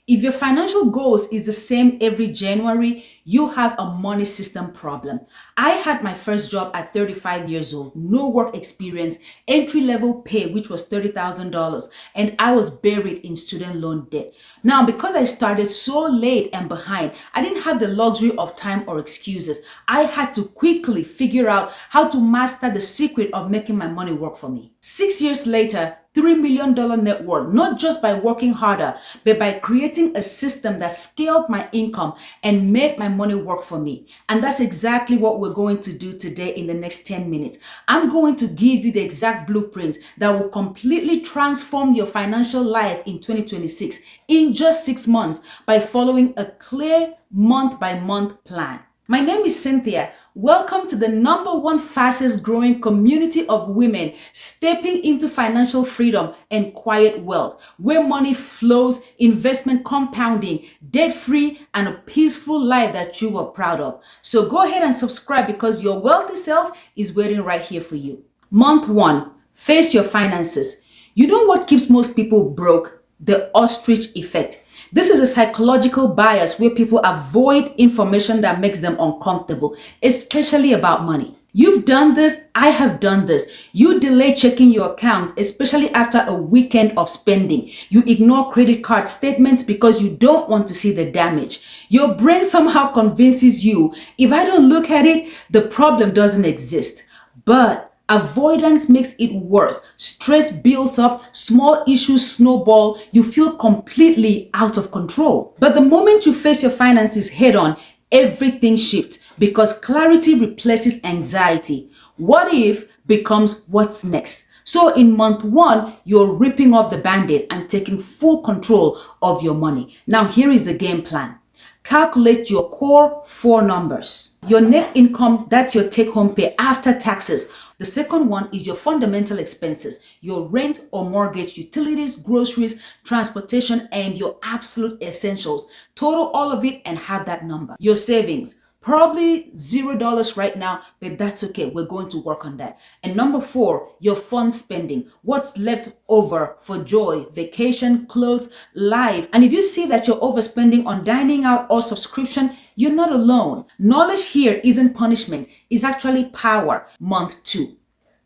If your financial goals is the same every January, you have a money system problem. I had my first job at 35 years old, no work experience, entry level pay, which was $30,000, and I was buried in student loan debt. Now, because I started so late and behind, I didn't have the luxury of time or excuses. I had to quickly figure out how to master the secret of making my money work for me. 6 years later, $3 million net worth, not just by working harder, but by creating a system that scaled my income and made my money work for me. And that's exactly what we're going to do today in the next 10 minutes. I'm going to give you the exact blueprint that will completely transform your financial life in 2026 in just 6 months by following a clear month-by-month plan. My name is Cynthia. Welcome to the #1 fastest growing community of women stepping into financial freedom and quiet wealth, where money flows, investment compounding, debt-free, and a peaceful life that you are proud of. So go ahead and subscribe because your wealthy self is waiting right here for you. Month 1, face your finances. You know what keeps most people broke? The ostrich effect. This is a psychological bias where people avoid information that makes them uncomfortable, especially about money. You've done this, I have done this. You delay checking your account, especially after a weekend of spending. You ignore credit card statements because you don't want to see the damage. Your brain somehow convinces you, if I don't look at it, the problem doesn't exist. But avoidance makes it worse. Stress builds up, small issues snowball, you feel completely out of control. But the moment you face your finances head on, everything shifts because clarity replaces anxiety. What if becomes what's next. So in month 1, you're ripping off the band-aid and taking full control of your money. Now here is the game plan. Calculate your core 4 numbers. Your net income, that's your take-home pay after taxes. The second one is your fundamental expenses, your rent or mortgage, utilities, groceries, transportation, and your absolute essentials. Total all of it and have that number. Your savings, probably $0 right now, but that's okay. We're going to work on that. And number 4, your fun spending. What's left over for joy, vacation, clothes, life. And if you see that you're overspending on dining out or subscription, you're not alone. Knowledge here isn't punishment. It's actually power. Month 2.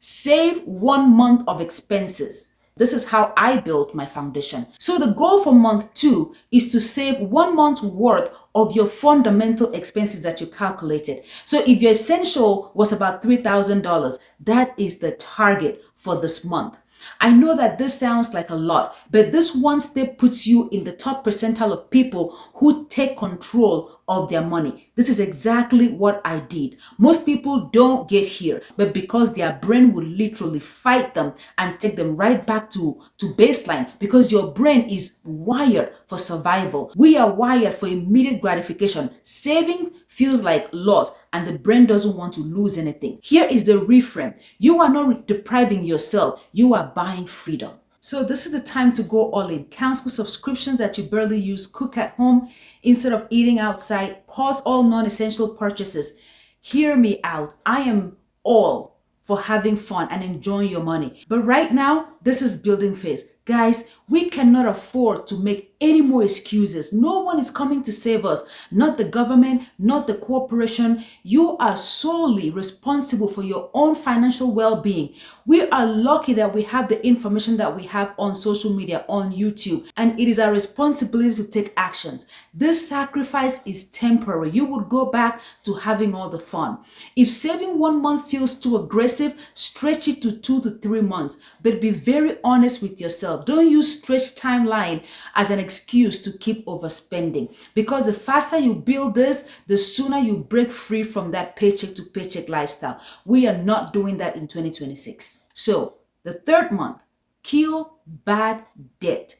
Save 1 month of expenses. This is how I built my foundation. So the goal for month 2 is to save 1 month's worth of your fundamental expenses that you calculated. So if your essential was about $3,000, that is the target for this month. I know that this sounds like a lot, but this one step puts you in the top percentile of people who take control of their money. This is exactly what I did. Most people don't get here, but because their brain will literally fight them and take them right back to baseline, because your brain is wired for survival. We are wired for immediate gratification. Saving feels like loss, and the brain doesn't want to lose anything. Here is the reframe. You are not depriving yourself. You are buying freedom. So this is the time to go all in. Cancel subscriptions that you barely use. Cook at home instead of eating outside. Pause all non-essential purchases. Hear me out. I am all for having fun and enjoying your money. But right now, this is building phase. Guys, we cannot afford to make any more excuses. No one is coming to save us. Not the government, not the corporation. You are solely responsible for your own financial well-being. We are lucky that we have the information that we have on social media, on YouTube, and it is our responsibility to take actions. This sacrifice is temporary. You would go back to having all the fun. If saving 1 month feels too aggressive, stretch it to 2 to 3 months, but be very honest with yourself. Don't use stretch timeline as an excuse to keep overspending, because the faster you build this, the sooner you break free from that paycheck to paycheck lifestyle. We are not doing that in 2026. So the 3rd month, kill bad debt.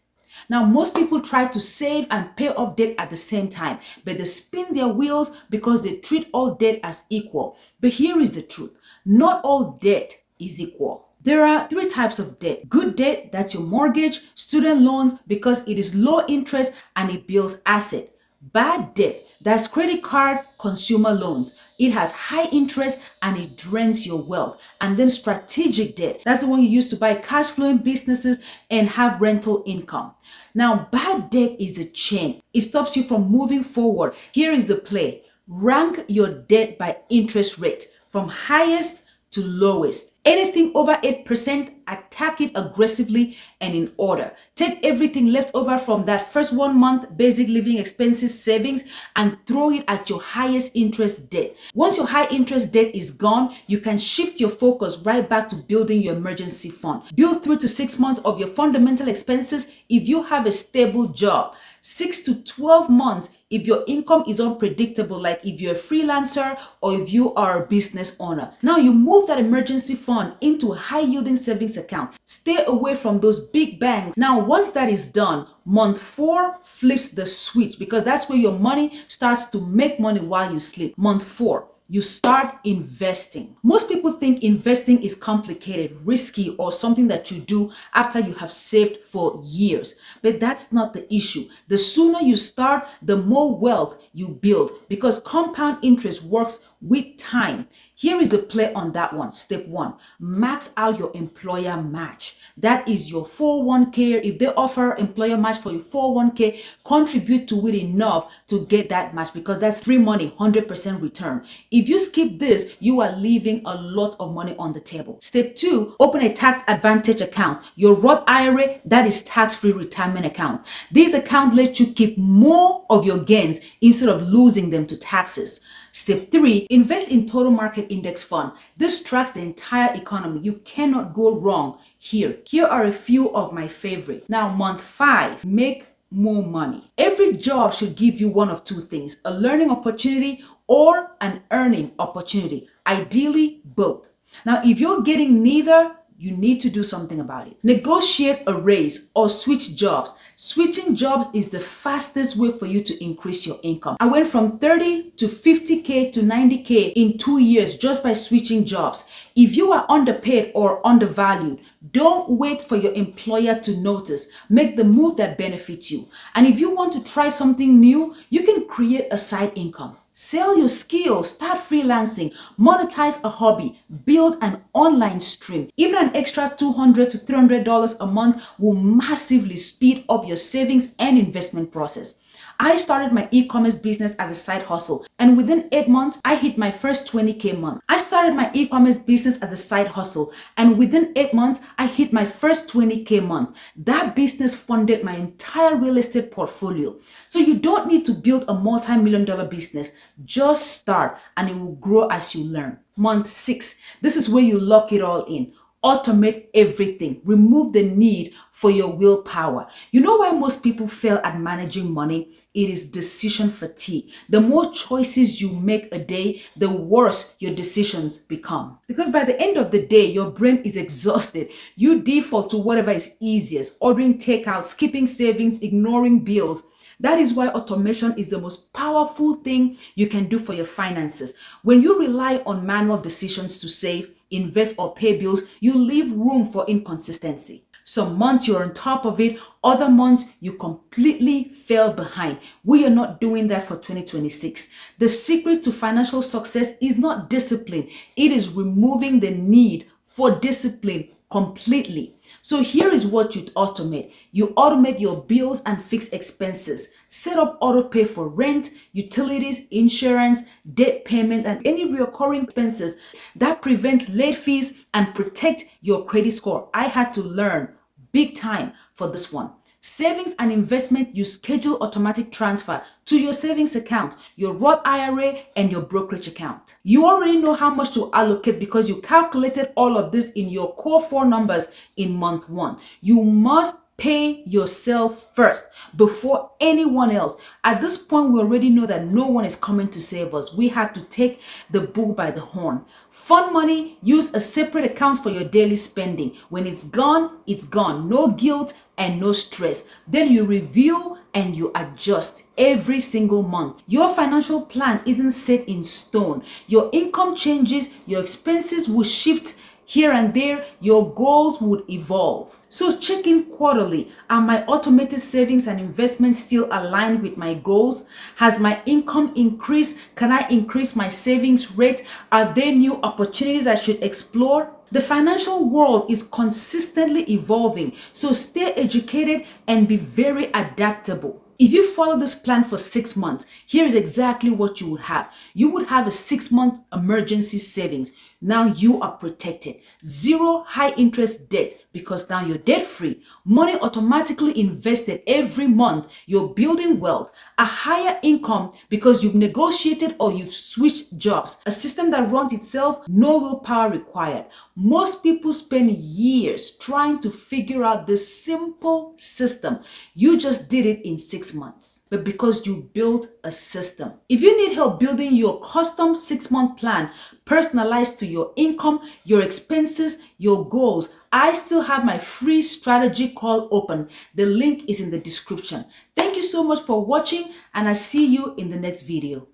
Now, most people try to save and pay off debt at the same time, but they spin their wheels because they treat all debt as equal. But here is the truth. Not all debt is equal. There are 3 types of debt. Good debt, that's your mortgage, student loans, because it is low interest and it builds asset. Bad debt, That's credit card, consumer loans. It has high interest and it drains your wealth. And then strategic debt. That's the one you use to buy cash flowing businesses and have rental income. Now, bad debt is a chain. It stops you from moving forward. Here is the play. Rank your debt by interest rate from highest to lowest. Anything over 8%, attack it aggressively and in order. Take everything left over from that first 1 month basic living expenses savings and throw it at your highest interest debt. Once your high interest debt is gone, you can shift your focus right back to building your emergency fund. Build 3 to 6 months of your fundamental expenses if you have a stable job. 6 to 12 months if your income is unpredictable, like if you're a freelancer or if you are a business owner. Now you move that emergency fund into a high yielding savings account. Stay away from those big bangs. Now, once that is done, month 4 flips the switch because that's where your money starts to make money while you sleep. Month 4. You start investing. Most people think investing is complicated, risky, or something that you do after you have saved for years. But that's not the issue. The sooner you start, the more wealth you build because compound interest works with time. Here is the play on that one. Step 1, max out your employer match. That is your 401k. If they offer employer match for your 401k, contribute to it enough to get that match because that's free money, 100% return. If you skip this, you are leaving a lot of money on the table. Step 2, open a tax advantage account. Your Roth IRA, that is tax-free retirement account. This account lets you keep more of your gains instead of losing them to taxes. Step 3, invest in total market index fund. This tracks the entire economy. You cannot go wrong here. Here are a few of my favorite. Now, month 5, make more money. Every job should give you one of two things: a learning opportunity or an earning opportunity. Ideally, both. Now, if you're getting neither, you need to do something about it. Negotiate a raise or switch jobs. Switching jobs is the fastest way for you to increase your income. I went from 30 to 50K to 90K in 2 years just by switching jobs. If you are underpaid or undervalued, don't wait for your employer to notice. Make the move that benefits you. And if you want to try something new, you can create a side income. Sell your skills, start freelancing, monetize a hobby, build an online stream. Even an extra $200 to $300 a month will massively speed up your savings and investment process. I started my e-commerce business as a side hustle, and within 8 months, I hit my first 20K month. I started my e-commerce business as a side hustle, and within 8 months, I hit my first 20K month. That business funded my entire real estate portfolio. So you don't need to build a multi-million-dollar business. Just start, and it will grow as you learn. Month 6, this is where you lock it all in. Automate everything. Remove the need for your willpower. You know why most people fail at managing money? It is decision fatigue. The more choices you make a day, the worse your decisions become. Because by the end of the day, your brain is exhausted. You default to whatever is easiest, ordering takeout, skipping savings, ignoring bills. That is why automation is the most powerful thing you can do for your finances. When you rely on manual decisions to save, invest, or pay bills, you leave room for inconsistency. Some months you're on top of it, other months you completely fell behind. We are not doing that for 2026. The secret to financial success is not discipline. It is removing the need for discipline completely. So here is what you automate. You automate your bills and fixed expenses. Set up auto pay for rent, utilities, insurance, debt payment, and any recurring expenses. That prevents late fees and protect your credit score. I had to learn big time for this one. Savings and investment, you schedule automatic transfer to your savings account, your Roth IRA, and your brokerage account. You already know how much to allocate because you calculated all of this in your core 4 numbers in month 1. You must pay yourself first before anyone else. At this point, we already know that no one is coming to save us. We have to take the bull by the horn. Fund money, use a separate account for your daily spending. When it's gone, it's gone. No guilt and no stress. Then you review and you adjust every single month. Your financial plan isn't set in stone. Your income changes, your expenses will shift here and there, your goals would evolve. So check in quarterly. Are my automated savings and investments still aligned with my goals? Has my income increased? Can I increase my savings rate? Are there new opportunities I should explore? The financial world is consistently evolving, so stay educated and be very adaptable. If you follow this plan for 6 months, here is exactly what you would have. You would have a 6-month emergency savings. Now you are protected. Zero high interest debt because now you're debt free. Money automatically invested every month. You're building wealth. A higher income because you've negotiated or you've switched jobs. A system that runs itself, no willpower required. Most people spend years trying to figure out this simple system. You just did it in 6 months, but because you built a system. If you need help building your custom 6-month plan, personalized to your income, your expenses, your goals, I still have my free strategy call open. The link is in the description. Thank you so much for watching, and I see you in the next video.